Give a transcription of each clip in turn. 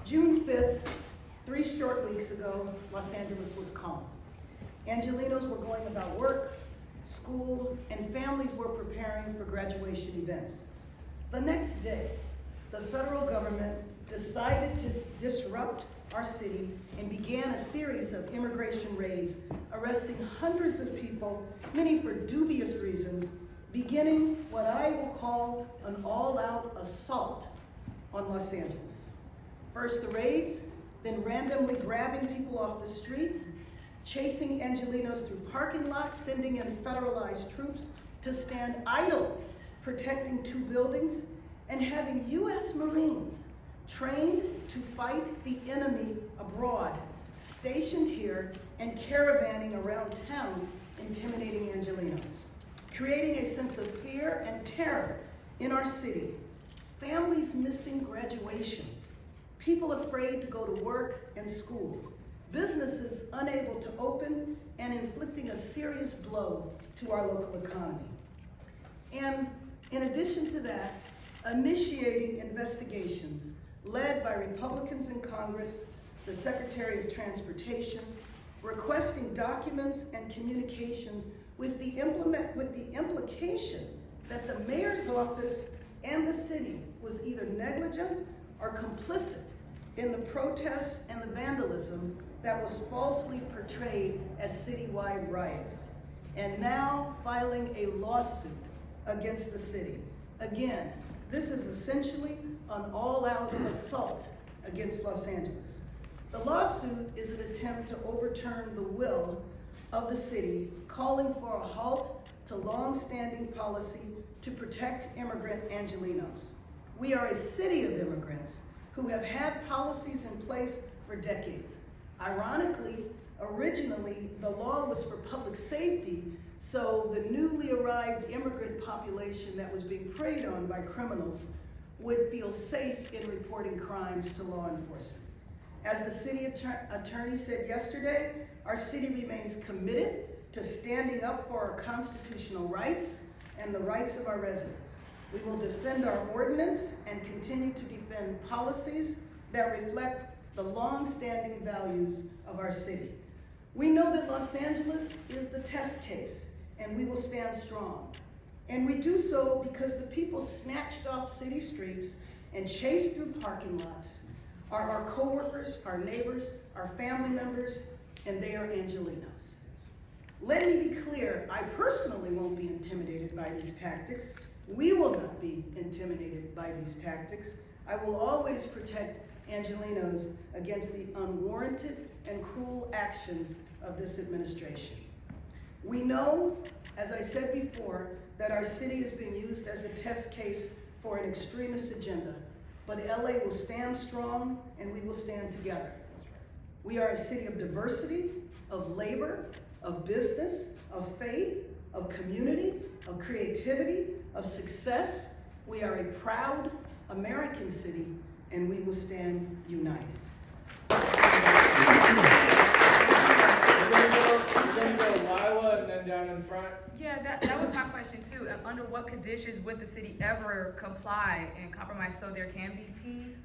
June 5th, 3 short weeks ago, Los Angeles was calm. Angelenos were going about work, school, and families were preparing for graduation events. The next day, the federal government decided to disrupt our city and began a series of immigration raids, arresting hundreds of people, many for dubious reasons, beginning what I will call an all-out assault on Los Angeles. First the raids, then randomly grabbing people off the streets, chasing Angelenos through parking lots, sending in federalized troops to stand idle, protecting 2 buildings, and having U.S. Marines trained to fight the enemy abroad, stationed here and caravanning around town, intimidating Angelenos, creating a sense of fear and terror in our city. Families missing graduations, people afraid to go to work and school, businesses unable to open, and inflicting a serious blow to our local economy. And in addition to that, initiating investigations led by Republicans in Congress, the Secretary of Transportation, requesting documents and communications with the implication that the mayor's office and the city was either negligent or complicit in the protests and the vandalism that was falsely portrayed as citywide riots, and now filing a lawsuit against the city. Again, this is essentially an all-out assault against Los Angeles. The lawsuit is an attempt to overturn the will of the city, calling for a halt to long-standing policy to protect immigrant Angelenos. We are a city of immigrants who have had policies in place for decades. Ironically, originally, the law was for public safety, so the newly arrived immigrant population that was being preyed on by criminals would feel safe in reporting crimes to law enforcement. As the city attorney said yesterday, our city remains committed to standing up for our constitutional rights and the rights of our residents. We will defend our ordinance and continue to defend policies that reflect the long-standing values of our city. We know that Los Angeles is the test case, and we will stand strong. And we do so because the people snatched off city streets and chased through parking lots are our coworkers, our neighbors, our family members, and they are Angelenos. Let me be clear, I personally won't be intimidated by these tactics. We will not be intimidated by these tactics. I will always protect Angelenos against the unwarranted and cruel actions of this administration. We know, as I said before, that our city is being used as a test case for an extremist agenda, but LA will stand strong and we will stand together. We are a city of diversity, of labor, of business, of faith, of community, of creativity, of success. We are a proud American city, and we will stand united. Then go Lila and then down in front. Yeah, that was my question too. Under what conditions would the city ever comply and compromise so there can be peace?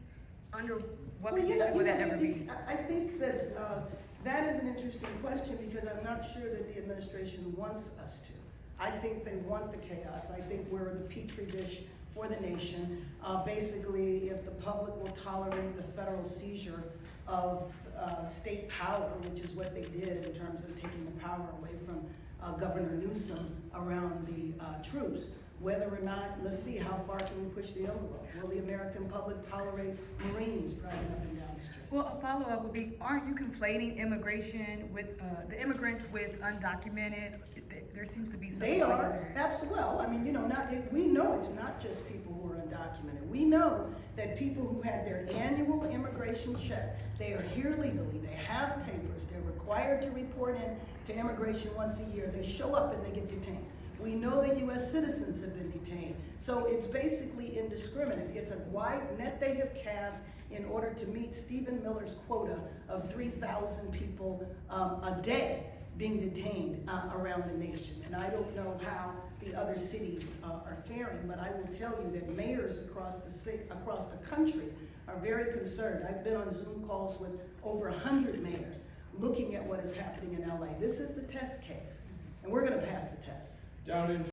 Under what condition would that ever be? I think that that is an interesting question because I'm not sure that the administration wants us to. I think they want the chaos. I think we're the petri dish for the nation. Basically, if the public will tolerate the federal seizure of state power, which is what they did in terms of taking the power away from Governor Newsom around the troops, whether or not, let's see, how far can we push the envelope? Will the American public tolerate Marines driving up and down the street? Well, a follow-up would be, aren't you conflating immigration with the immigrants with undocumented? There seems to be some. They are, absolutely. Well, I mean, we know it's not just people who are undocumented. We know that people who had their annual immigration check, they are here legally, they have papers, they're required to report in to immigration once a year. They show up and they get detained. We know that U.S. citizens have been detained. So it's basically indiscriminate. It's a wide net they have cast in order to meet Stephen Miller's quota of 3,000 people a day being detained around the nation. And I don't know how the other cities are faring, but I will tell you that mayors across the country are very concerned. I've been on Zoom calls with over 100 mayors looking at what is happening in LA. This is the test case, and we're gonna pass the test. Down in